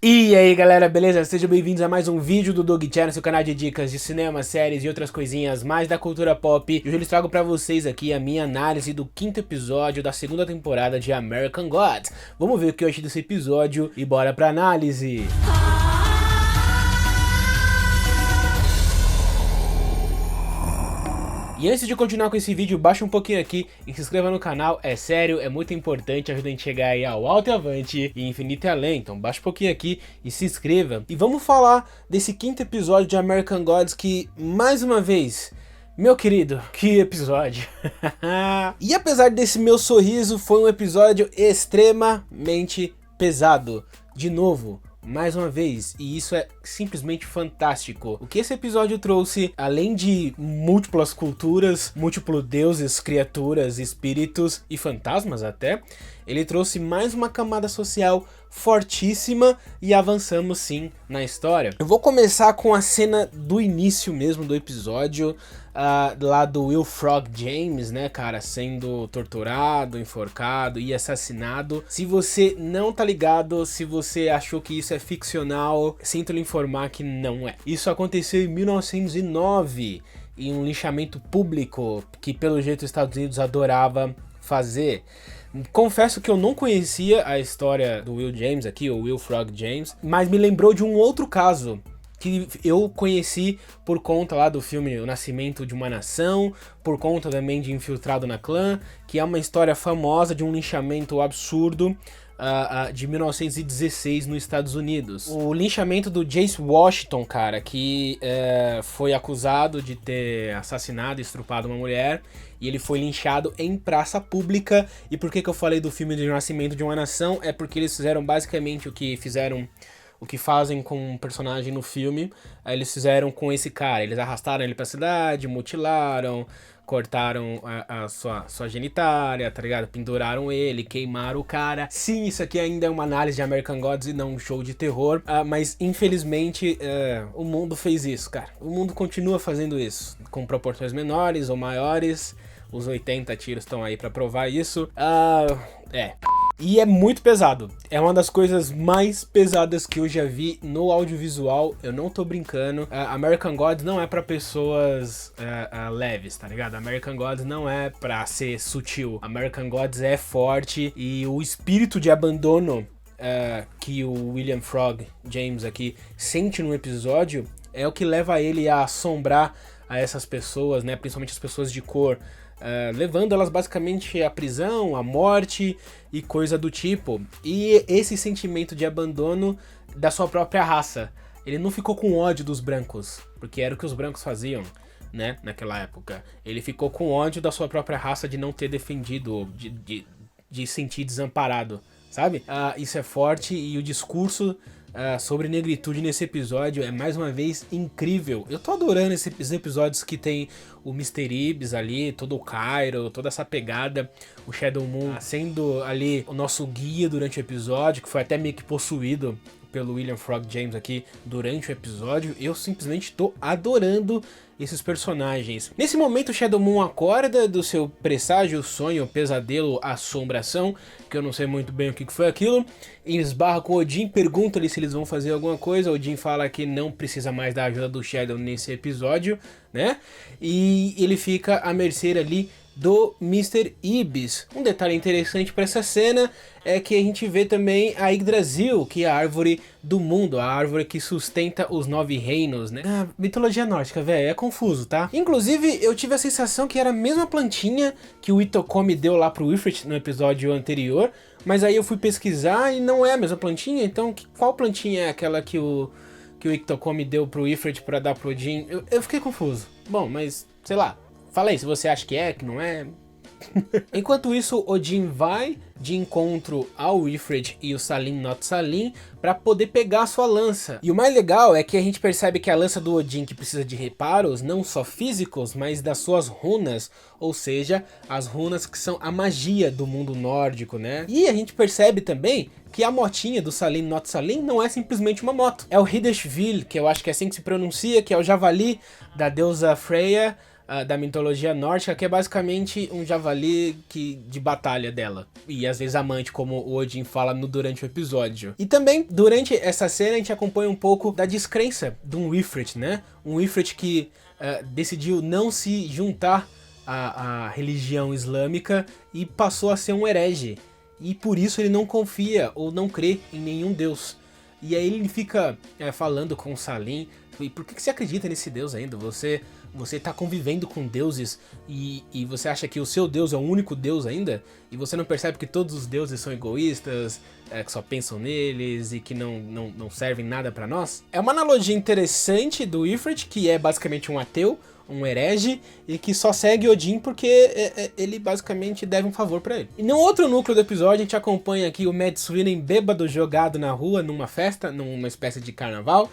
E aí galera, beleza? Sejam bem-vindos a mais um vídeo do Doug Channel, seu canal de dicas de cinema, séries e outras coisinhas mais da cultura pop. E hoje eu trago pra vocês aqui a minha análise do quinto episódio da segunda temporada de American Gods. Vamos ver o que eu achei desse episódio e bora pra análise! E antes de continuar com esse vídeo, baixa um pouquinho aqui e se inscreva no canal, é sério, é muito importante, ajuda a gente a chegar aí ao alto e avante e infinito e além. Então baixa um pouquinho aqui e se inscreva. E vamos falar desse quinto episódio de American Gods que, mais uma vez, meu querido, que episódio! E apesar desse meu sorriso, foi um episódio extremamente pesado. De novo, mais uma vez, e isso é simplesmente fantástico. O que esse episódio trouxe, além de múltiplas culturas, múltiplos deuses, criaturas, espíritos e fantasmas até, ele trouxe mais uma camada social fortíssima e avançamos sim na história. Eu vou começar com a cena do início mesmo do episódio, lá do Will Frog James, né, cara, sendo torturado, enforcado e assassinado. Se você não tá ligado, se você achou que isso é ficcional, sinto lhe informar que não é. Isso aconteceu em 1909, em um linchamento público que pelo jeito os Estados Unidos adorava fazer. Confesso que eu não conhecia a história do Will James aqui, o Will Frog James, mas me lembrou de um outro caso que eu conheci por conta lá do filme O Nascimento de uma Nação, por conta também de Infiltrado na Clã, que é uma história famosa de um linchamento absurdo de 1916 nos Estados Unidos. O linchamento do Jace Washington, cara, que foi acusado de ter assassinado e estrupado uma mulher, e ele foi linchado em praça pública. E por que eu falei do filme do Nascimento de uma Nação? É porque eles fizeram basicamente o que fazem com um personagem no filme, eles fizeram com esse cara. Eles arrastaram ele pra cidade, mutilaram, cortaram a sua genitália, tá ligado? Penduraram ele, queimaram o cara. Sim, isso aqui ainda é uma análise de American Gods e não um show de terror, mas infelizmente o mundo fez isso, cara. O mundo continua fazendo isso, com proporções menores ou maiores. Os 80 tiros estão aí pra provar isso. E é muito pesado. É uma das coisas mais pesadas que eu já vi no audiovisual. Eu não tô brincando. American Gods não é pra pessoas leves, tá ligado? American Gods não é pra ser sutil. American Gods é forte. E o espírito de abandono que o William Frog James aqui sente no episódio é o que leva ele a assombrar a essas pessoas, né? Principalmente as pessoas de cor. Levando elas basicamente à prisão, à morte e coisa do tipo. E esse sentimento de abandono da sua própria raça. Ele não ficou com ódio dos brancos, porque era o que os brancos faziam, né, naquela época. Ele ficou com ódio da sua própria raça de não ter defendido, de sentir desamparado, sabe? Isso é forte e o discurso sobre negritude nesse episódio é mais uma vez incrível. Eu tô adorando esses episódios que tem o Mr. Ibis ali, todo o Cairo, toda essa pegada, o Shadow Moon sendo ali o nosso guia durante o episódio, que foi até meio que possuído pelo William Frog James aqui durante o episódio. Eu simplesmente tô adorando esses personagens. Nesse momento o Shadow Moon acorda do seu presságio, sonho, pesadelo, assombração, que eu não sei muito bem o que foi aquilo, e esbarra com Odin, pergunta-lhe se eles vão fazer alguma coisa. Odin fala que não precisa mais da ajuda do Shadow nesse episódio, né? E ele fica à mercê ali do Mr. Ibis. Um detalhe interessante para essa cena é que a gente vê também a Yggdrasil, que é a árvore do mundo, a árvore que sustenta os 9 reinos, né? Mitologia nórdica, velho, é confuso, tá? Inclusive, eu tive a sensação que era a mesma plantinha que o Itokomi deu lá pro Ifrit no episódio anterior, mas aí eu fui pesquisar e não é a mesma plantinha. Então qual plantinha é aquela que o Itokomi deu pro Ifrit pra dar pro Odin? Eu fiquei confuso. Bom, mas sei lá. Fala aí se você acha que não é. Enquanto isso, Odin vai de encontro ao Ifrit e o Salim Not Salim para poder pegar a sua lança. E o mais legal é que a gente percebe que a lança do Odin que precisa de reparos, não só físicos, mas das suas runas, ou seja, as runas que são a magia do mundo nórdico, né? E a gente percebe também que a motinha do Salim Not Salim não é simplesmente uma moto. É o Hideshvil, que eu acho que é assim que se pronuncia, que é o javali da deusa Freya, da mitologia nórdica, que é basicamente um javali de batalha dela. E às vezes amante, como o Odin fala durante o episódio. E também, durante essa cena, a gente acompanha um pouco da descrença de um Ifrit, né? Um Ifrit que decidiu não se juntar à religião islâmica e passou a ser um herege. E por isso ele não confia ou não crê em nenhum deus. E aí ele fica falando com o Salim: e por que você acredita nesse deus ainda? Você tá convivendo com deuses e você acha que o seu deus é o único deus ainda? E você não percebe que todos os deuses são egoístas, que só pensam neles e que não servem nada pra nós? É uma analogia interessante do Ifrit, que é basicamente um ateu, um herege, e que só segue Odin porque ele basicamente deve um favor pra ele. E no outro núcleo do episódio, a gente acompanha aqui o Mad Sweeney bêbado jogado na rua, numa festa, numa espécie de carnaval.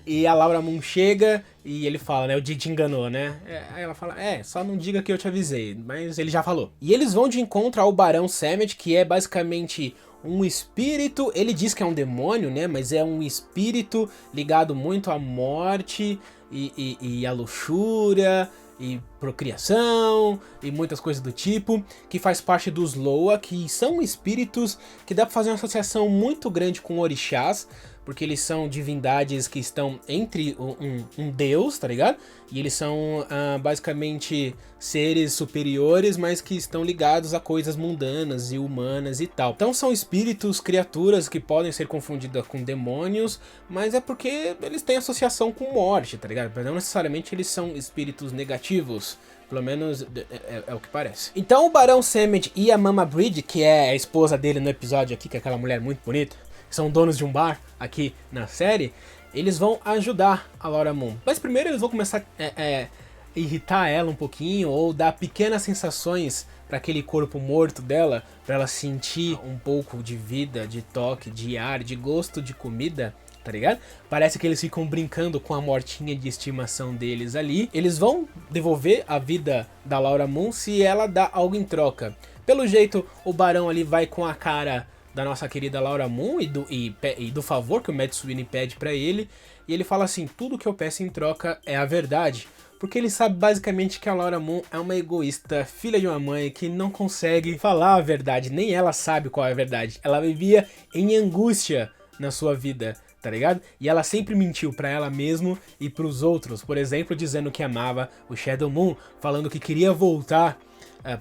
E a Laura Moon chega e ele fala, né, o Didi enganou, né? Aí ela fala, só não diga que eu te avisei, mas ele já falou. E eles vão de encontro ao Barão Sammed, que é basicamente um espírito, ele diz que é um demônio, né, mas é um espírito ligado muito à morte e à luxúria e procriação e muitas coisas do tipo, que faz parte dos Loa, que são espíritos que dá pra fazer uma associação muito grande com orixás, porque eles são divindades que estão entre um deus, tá ligado? E eles são basicamente seres superiores, mas que estão ligados a coisas mundanas e humanas e tal. Então são espíritos, criaturas que podem ser confundidas com demônios, mas é porque eles têm associação com morte, tá ligado? Mas não necessariamente eles são espíritos negativos. Pelo menos é o que parece. Então o Barão Sammed e a Mama Bridge, que é a esposa dele no episódio aqui, que é aquela mulher muito bonita, são donos de um bar aqui na série, eles vão ajudar a Laura Moon. Mas primeiro eles vão começar a irritar ela um pouquinho, ou dar pequenas sensações para aquele corpo morto dela, para ela sentir um pouco de vida, de toque, de ar, de gosto de comida, tá ligado? Parece que eles ficam brincando com a mortinha de estimação deles ali. Eles vão devolver a vida da Laura Moon se ela dá algo em troca. Pelo jeito, o Barão ali vai com a cara da nossa querida Laura Moon e do favor que o Mad Sweeney pede pra ele. E ele fala assim, tudo que eu peço em troca é a verdade. Porque ele sabe basicamente que a Laura Moon é uma egoísta, filha de uma mãe que não consegue falar a verdade. Nem ela sabe qual é a verdade. Ela vivia em angústia na sua vida, tá ligado? E ela sempre mentiu pra ela mesma e pros outros. Por exemplo, dizendo que amava o Shadow Moon, falando que queria voltar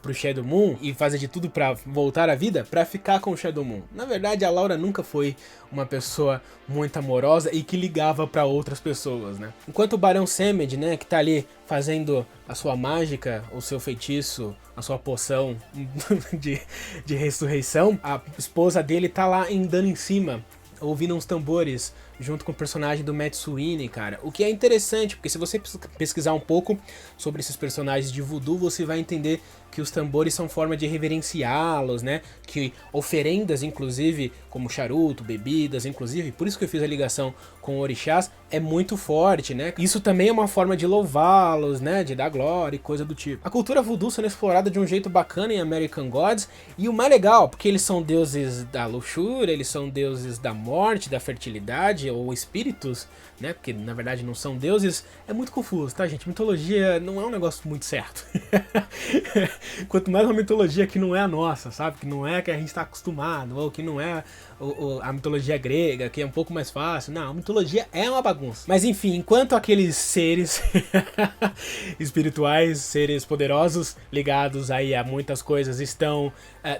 pro Shadow Moon e fazer de tudo pra voltar à vida, pra ficar com o Shadow Moon. Na verdade, a Laura nunca foi uma pessoa muito amorosa e que ligava pra outras pessoas, né? Enquanto o Barão Sammed, né, que tá ali fazendo a sua mágica, o seu feitiço, a sua poção de ressurreição, a esposa dele tá lá andando em cima, ouvindo uns tambores, junto com o personagem do Mad Sweeney, cara. O que é interessante, porque se você pesquisar um pouco sobre esses personagens de voodoo, você vai entender que os tambores são forma de reverenciá-los, né? Que oferendas, inclusive, como charuto, bebidas, inclusive, por isso que eu fiz a ligação com orixás, é muito forte, né? Isso também é uma forma de louvá-los, né? De dar glória e coisa do tipo. A cultura voodoo sendo explorada de um jeito bacana em American Gods, e o mais legal, porque eles são deuses da luxúria, eles são deuses da morte, da fertilidade, ou espíritos, né? Porque na verdade não são deuses, é muito confuso, tá, gente? Mitologia não é um negócio muito certo. Quanto mais uma mitologia que não é a nossa, sabe? Que não é a que a gente tá acostumado, ou que não é a mitologia grega, que é um pouco mais fácil. Não, a mitologia é uma bagunça. Mas enfim, enquanto aqueles seres espirituais, seres poderosos, ligados aí a muitas coisas, estão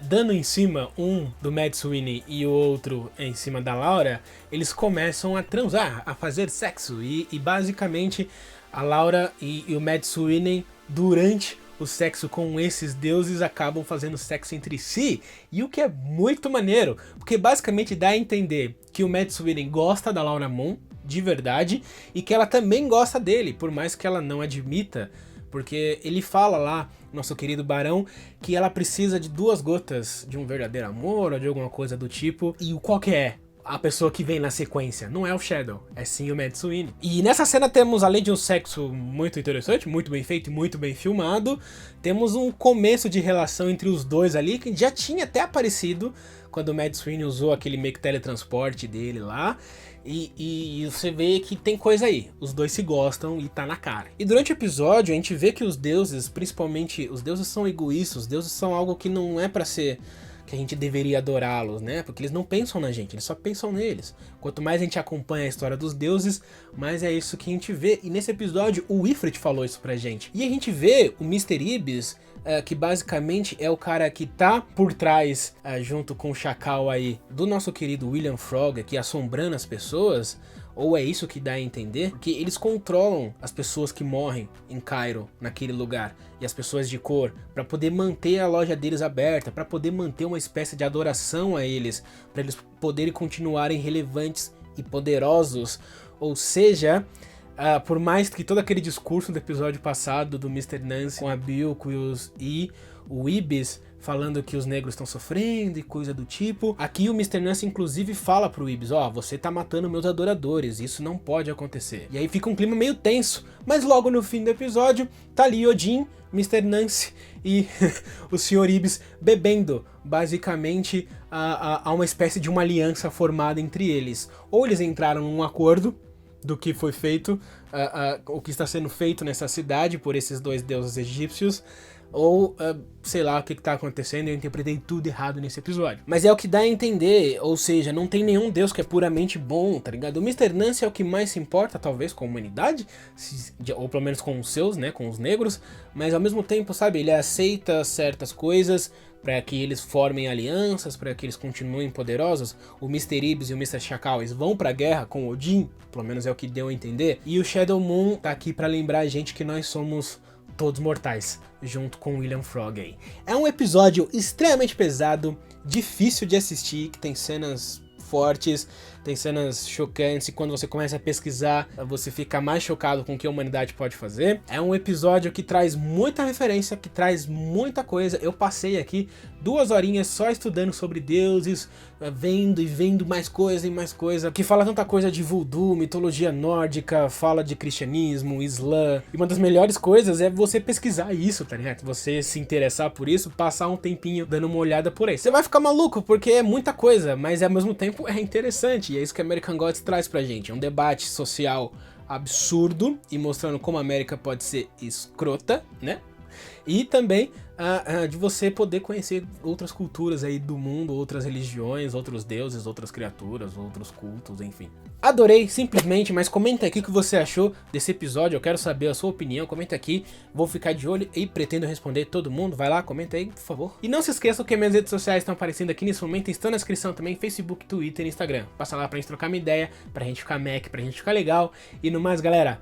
dando em cima, um do Mad Sweeney e o outro em cima da Laura, eles começam a transar, a fazer sexo. E basicamente a Laura e o Mad Sweeney, durante o sexo com esses deuses, acabam fazendo sexo entre si, e o que é muito maneiro, porque basicamente dá a entender que o Mad Sweeney gosta da Laura Moon, de verdade, e que ela também gosta dele, por mais que ela não admita, porque ele fala lá, nosso querido Barão, que ela precisa de 2 gotas de um verdadeiro amor, ou de alguma coisa do tipo, e o qual que é? A pessoa que vem na sequência não é o Shadow, é sim o Mad Sweeney. E nessa cena temos, além de um sexo muito interessante, muito bem feito e muito bem filmado, temos um começo de relação entre os dois ali, que já tinha até aparecido quando o Mad Sweeney usou aquele meio que teletransporte dele lá. E você vê que tem coisa aí, os dois se gostam e tá na cara. E durante o episódio a gente vê que os deuses, principalmente os deuses, são egoístas, os deuses são algo que não é pra ser, que a gente deveria adorá-los, né? Porque eles não pensam na gente, eles só pensam neles. Quanto mais a gente acompanha a história dos deuses, mais é isso que a gente vê. E nesse episódio o Ifrit falou isso pra gente. E a gente vê o Mr. Ibis, que basicamente é o cara que tá por trás, junto com o Chacal aí, do nosso querido William Frog, aqui assombrando as pessoas. Ou é isso que dá a entender? Porque eles controlam as pessoas que morrem em Cairo, naquele lugar, e as pessoas de cor, para poder manter a loja deles aberta, para poder manter uma espécie de adoração a eles, para eles poderem continuarem relevantes e poderosos. Ou seja, por mais que todo aquele discurso do episódio passado do Mr. Nance com a Bilquis e o Ibis falando que os negros estão sofrendo e coisa do tipo, aqui o Mr. Nance inclusive fala pro Ibis, ó, você tá matando meus adoradores, isso não pode acontecer. E aí fica um clima meio tenso, mas logo no fim do episódio tá ali Odin, Mr. Nance e o Sr. Ibis bebendo. Basicamente há uma espécie de uma aliança formada entre eles. Ou eles entraram num acordo do que foi feito, o que está sendo feito nessa cidade por esses dois deuses egípcios, ou sei lá o que tá acontecendo, eu interpretei tudo errado nesse episódio. Mas é o que dá a entender, ou seja, não tem nenhum deus que é puramente bom, tá ligado? O Mr. Nance é o que mais se importa, talvez, com a humanidade, ou pelo menos com os seus, né, com os negros, mas ao mesmo tempo, sabe, ele aceita certas coisas para que eles formem alianças, para que eles continuem poderosos. O Mr. Ibis e o Mr. Chacal, eles vão pra guerra com Odin, pelo menos é o que deu a entender, e o Shadow Moon tá aqui pra lembrar a gente que nós somos todos mortais, junto com William Frog aí. É um episódio extremamente pesado, difícil de assistir, que tem cenas fortes, tem cenas chocantes, e quando você começa a pesquisar, você fica mais chocado com o que a humanidade pode fazer. É um episódio que traz muita referência, que traz muita coisa. Eu passei aqui 2 horinhas só estudando sobre deuses, vendo e vendo mais coisa e mais coisa, que fala tanta coisa de voodoo, mitologia nórdica, fala de cristianismo, islã, e uma das melhores coisas é você pesquisar isso, tá ligado? Você se interessar por isso, passar um tempinho dando uma olhada por aí. Você vai ficar maluco, porque é muita coisa, mas ao mesmo tempo é interessante, e é isso que American Gods traz pra gente, é um debate social absurdo, e mostrando como a América pode ser escrota, né? E também de você poder conhecer outras culturas aí do mundo, outras religiões, outros deuses, outras criaturas, outros cultos, enfim. Adorei, simplesmente, mas comenta aqui o que você achou desse episódio, eu quero saber a sua opinião, comenta aqui, vou ficar de olho e pretendo responder todo mundo, vai lá, comenta aí, por favor. E não se esqueça que minhas redes sociais estão aparecendo aqui nesse momento, estão na descrição também, Facebook, Twitter e Instagram. Passa lá pra gente trocar uma ideia, pra gente ficar Mac, pra gente ficar legal, e no mais, galera,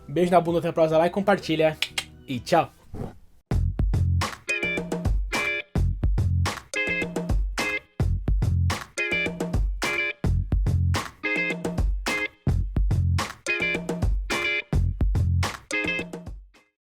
beijo na bunda, até a próxima, like, compartilha, e tchau!